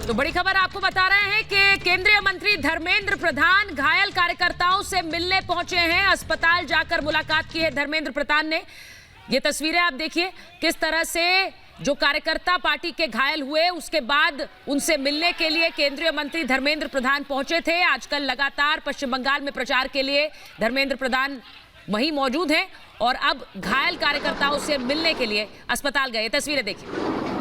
तो बड़ी खबर आपको बता रहे हैं कि केंद्रीय मंत्री धर्मेंद्र प्रधान घायल कार्यकर्ताओं से मिलने पहुंचे हैं। अस्पताल जाकर मुलाकात की है धर्मेंद्र प्रधान ने। ये तस्वीरें आप देखिए किस तरह से जो कार्यकर्ता पार्टी के घायल हुए उसके बाद उनसे मिलने के लिए केंद्रीय मंत्री धर्मेंद्र प्रधान पहुंचे थे। आजकल लगातार पश्चिम बंगाल में प्रचार के लिए धर्मेंद्र प्रधान वहीं मौजूद हैं और अब घायल कार्यकर्ताओं से मिलने के लिए अस्पताल गए। तस्वीरें देखिए।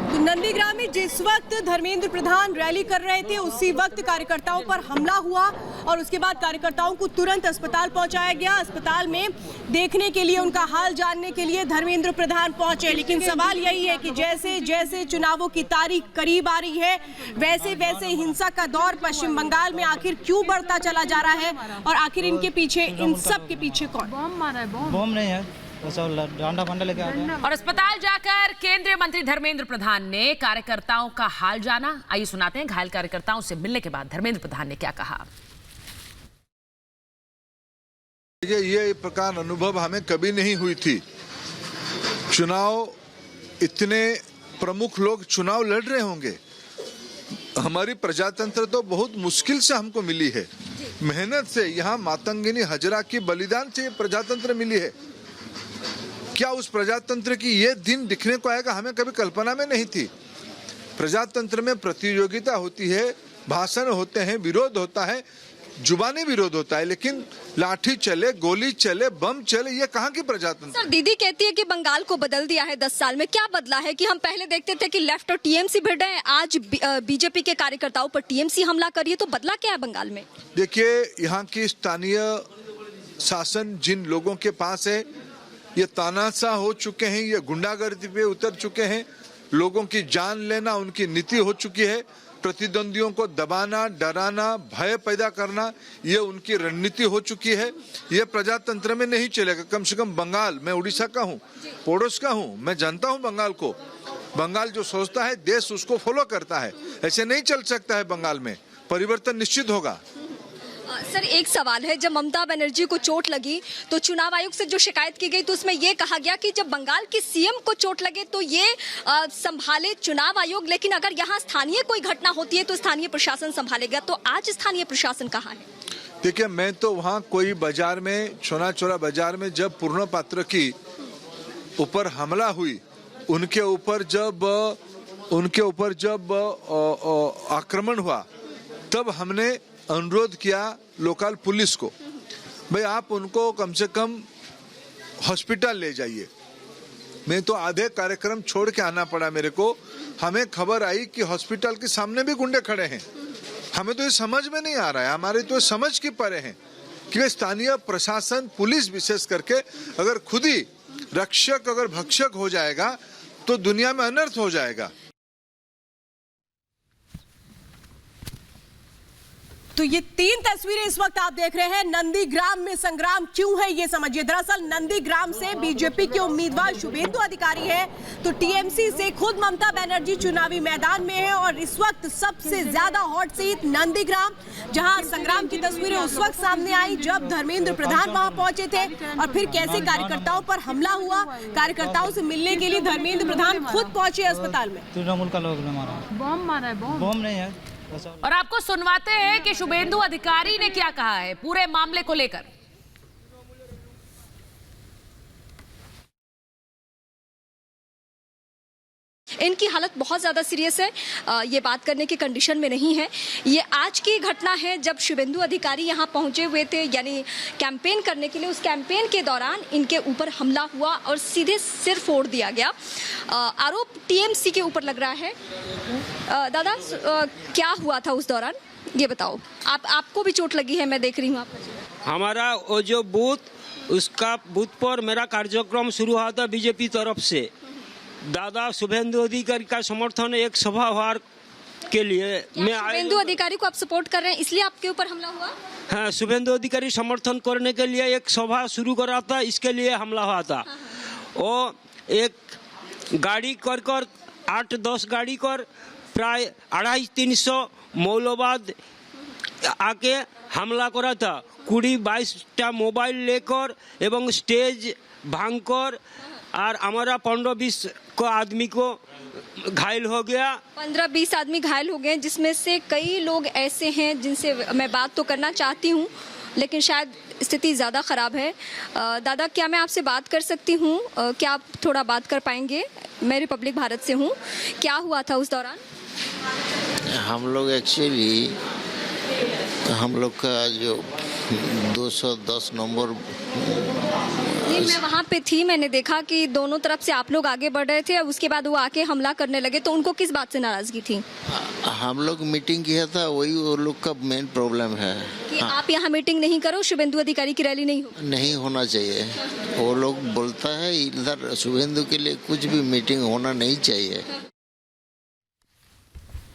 तो नंदीग्राम में जिस वक्त धर्मेंद्र प्रधान रैली कर रहे थे उसी वक्त कार्यकर्ताओं पर हमला हुआ और उसके बाद कार्यकर्ताओं को तुरंत अस्पताल पहुंचाया गया। अस्पताल में देखने के लिए, उनका हाल जानने के लिए धर्मेंद्र प्रधान पहुंचे। लेकिन सवाल यही है कि जैसे जैसे चुनावों की तारीख करीब आ रही है वैसे वैसे हिंसा का दौर पश्चिम बंगाल में आखिर क्यों बढ़ता चला जा रहा है और आखिर इनके पीछे, इन सब के पीछे कौन? बम नहीं है, डांडा फंडा लेके आ गया। और अस्पताल जाकर केंद्रीय मंत्री धर्मेंद्र प्रधान ने कार्यकर्ताओं का हाल जाना। आइए सुनाते हैं घायल कार्यकर्ताओं से मिलने के बाद धर्मेंद्र प्रधान ने क्या कहा। ये प्रकार अनुभव हमें कभी नहीं हुई थी। चुनाव, इतने प्रमुख लोग चुनाव लड़ रहे होंगे। हमारी प्रजातंत्र तो बहुत मुश्किल से हमको मिली है, मेहनत से। यहाँ मातंगिनी हजरा की बलिदान से ये प्रजातंत्र मिली है। क्या उस प्रजातंत्र की ये दिन दिखने को आएगा, हमें कभी कल्पना में नहीं थी। प्रजातंत्र में प्रतियोगिता होती है, भाषण होते हैं, विरोध होता है, जुबानी विरोध होता है, लेकिन लाठी चले, गोली चले, बम चले, ये कहाँ की प्रजातंत्र? सर, दीदी कहती है कि बंगाल को बदल दिया है 10 साल में। क्या बदला है कि हम पहले देखते थे कि लेफ्ट और टीएमसी भिड़ रहे हैं, आज बीजेपी के कार्यकर्ताओं पर टीएमसी हमला करिए, तो बदला क्या है बंगाल में? देखिए, यहाँ की स्थानीय शासन जिन लोगों के पास है, ये तानाशाह हो चुके हैं, ये गुंडागर्दी पे उतर चुके हैं, लोगों की जान लेना उनकी नीति हो चुकी है। प्रतिद्वंदियों को दबाना, डराना, भय पैदा करना, ये उनकी रणनीति हो चुकी है। ये प्रजातंत्र में नहीं चलेगा। कम से कम बंगाल, मैं उड़ीसा का हूँ, पड़ोस का हूँ, मैं जानता हूँ बंगाल को। बंगाल जो सोचता है देश उसको फॉलो करता है। ऐसे नहीं चल सकता है। बंगाल में परिवर्तन निश्चित होगा। सर, एक सवाल है, जब ममता बनर्जी को चोट लगी तो चुनाव आयोग से जो शिकायत की गई तो उसमें ये कहा गया कि जब बंगाल के सीएम को चोट लगे तो ये संभाले चुनाव आयोग, लेकिन अगर यहाँ स्थानीय कोई घटना होती है तो स्थानीय प्रशासन संभालेगा। तो आज स्थानीय प्रशासन कहाँ है? देखिए, मैं तो वहाँ कोई बाजार में, छोना चोरा बाजार में जब पूर्ण पात्र की ऊपर हमला हुई, उनके ऊपर जब आक्रमण हुआ, तब हमने अनुरोध किया लोकल पुलिस को, भाई आप उनको कम से कम हॉस्पिटल ले जाइए। मैं तो आधे कार्यक्रम छोड़ के आना पड़ा मेरे को। हमें खबर आई कि हॉस्पिटल के सामने भी गुंडे खड़े हैं। हमें तो ये समझ में नहीं आ रहा है, हमारे तो समझ के परे हैं कि स्थानीय प्रशासन, पुलिस विशेष करके, अगर खुद ही रक्षक अगर भक्षक हो जाएगा तो दुनिया में अनर्थ हो जाएगा। तो ये 3 तस्वीरें इस वक्त आप देख रहे हैं। नंदीग्राम में संग्राम क्यों है ये समझिए। दरअसल नंदीग्राम से बीजेपी के उम्मीदवार शुभेंदु अधिकारी हैं, तो टीएमसी से खुद ममता बनर्जी चुनावी मैदान में है और इस वक्त सबसे ज्यादा हॉट सीट नंदीग्राम, जहां संग्राम की तस्वीरें उस वक्त सामने आई जब धर्मेंद्र प्रधान वहां पहुंचे थे और फिर कैसे कार्यकर्ताओं पर हमला हुआ। कार्यकर्ताओं से मिलने के लिए धर्मेंद्र प्रधान खुद पहुंचे अस्पताल में। तृणमूल का लोग ने मारा, बम मारा है, बम नहीं है। और आपको सुनवाते हैं कि शुभेंदु अधिकारी ने क्या कहा है पूरे मामले को लेकर। इनकी हालत बहुत ज़्यादा सीरियस है, ये बात करने की कंडीशन में नहीं है। ये आज की घटना है जब शुभेंदु अधिकारी यहाँ पहुँचे हुए थे, यानी कैंपेन करने के लिए। उस कैंपेन के दौरान इनके ऊपर हमला हुआ और सीधे सिर फोड़ दिया गया। आरोप टीएमसी के ऊपर लग रहा है। दादा, क्या हुआ था उस दौरान, ये बताओ। आपको भी चोट लगी है, मैं देख रही हूँ। हमारा वो जो बूथ, उसका बूथ पर मेरा कार्यक्रम शुरू हुआ था बीजेपी तरफ से। दादा शुभेंदु अधिकारी का समर्थन एक सभा हुआ के लिए मैं शुभेंदु अधिकारी को आप सपोर्ट कर रहे हैं, इसलिए आपके ऊपर हमला हुआ? हाँ, शुभेंदु अधिकारी समर्थन करने के लिए एक सभा शुरू करा था, इसके लिए हमला हुआ था। वो एक गाड़ी कर 8-10 गाड़ी कर प्राय 250-300 मौलवाद आके हमला करा था। 20-22टा मोबाइल लेकर एवं स्टेज भांगकर और हमारा 15-20 को आदमी को घायल हो गया। 15-20 आदमी घायल हो गए, जिसमें से कई लोग ऐसे हैं जिनसे मैं बात तो करना चाहती हूँ, लेकिन शायद स्थिति ज़्यादा ख़राब है। दादा, क्या मैं आपसे बात कर सकती हूँ? क्या आप थोड़ा बात कर पाएंगे? मैं रिपब्लिक भारत से हूँ। क्या हुआ था उस दौरान? हम लोग एक्चुअली हम लोग का जो 210 नंबर नहीं, मैं वहाँ पे थी, मैंने देखा कि दोनों तरफ से आप लोग आगे बढ़ रहे थे, उसके बाद वो आके हमला करने लगे, तो उनको किस बात से नाराज़गी थी? हम लोग मीटिंग किया था, वही वो लोग का मेन प्रॉब्लम है कि आप यहाँ मीटिंग नहीं करो, शुभेंदु अधिकारी की रैली नहीं हो? नहीं होना चाहिए। वो लोग बोलता है इधर शुभेंदु के लिए कुछ भी मीटिंग होना नहीं चाहिए।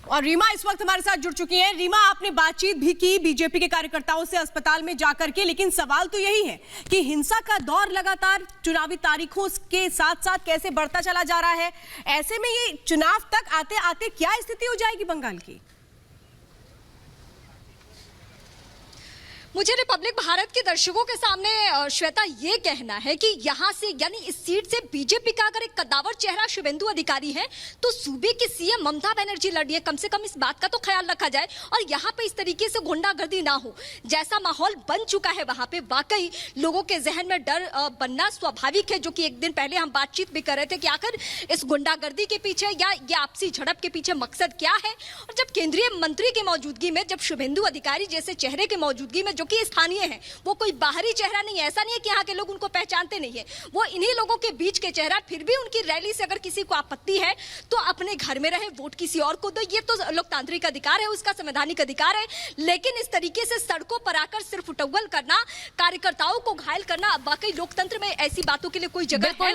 और रीमा इस वक्त हमारे साथ जुड़ चुकी हैं। रीमा, आपने बातचीत भी की बीजेपी के कार्यकर्ताओं से अस्पताल में जाकर के, लेकिन सवाल तो यही है कि हिंसा का दौर लगातार चुनावी तारीखों के साथ साथ कैसे बढ़ता चला जा रहा है। ऐसे में ये चुनाव तक आते आते क्या स्थिति हो जाएगी बंगाल की? मुझे रिपब्लिक भारत के दर्शकों के सामने श्वेता ये कहना है कि यहाँ से यानी इस सीट से बीजेपी का अगर एक कद्दावर चेहरा शुभेंदु अधिकारी है तो सूबे की सीएम ममता बनर्जी लड़ी है। कम से कम इस बात का तो ख्याल रखा जाए और यहाँ पे इस तरीके से गुंडागर्दी ना हो। जैसा माहौल बन चुका है वहाँ पे, वाकई लोगों के जहन में डर बनना स्वाभाविक है, जो कि एक दिन पहले हम बातचीत भी कर रहे थे कि आखिर इस गुंडागर्दी के पीछे या ये आपसी झड़प के पीछे मकसद क्या है। और जब केंद्रीय मंत्री की मौजूदगी में, जब शुभेंदु अधिकारी जैसे चेहरे की मौजूदगी में, जो कि स्थानीय है, वो कोई बाहरी चेहरा नहीं है, ऐसा नहीं है कि यहाँ के लोग उनको पहचानते नहीं है, वो इन्हीं लोगों के बीच के चेहरा, फिर भी उनकी रैली से अगर किसी को आपत्ति है तो अपने घर में रहे, वोट किसी और को दो, ये तो लोकतांत्रिक अधिकार है, उसका संवैधानिक अधिकार है। लेकिन इस तरीके से सड़कों पर आकर सिर्फ उटव्वल करना, कार्यकर्ताओं को घायल करना, वाकई लोकतंत्र में ऐसी बातों के लिए कोई जगह है नहीं।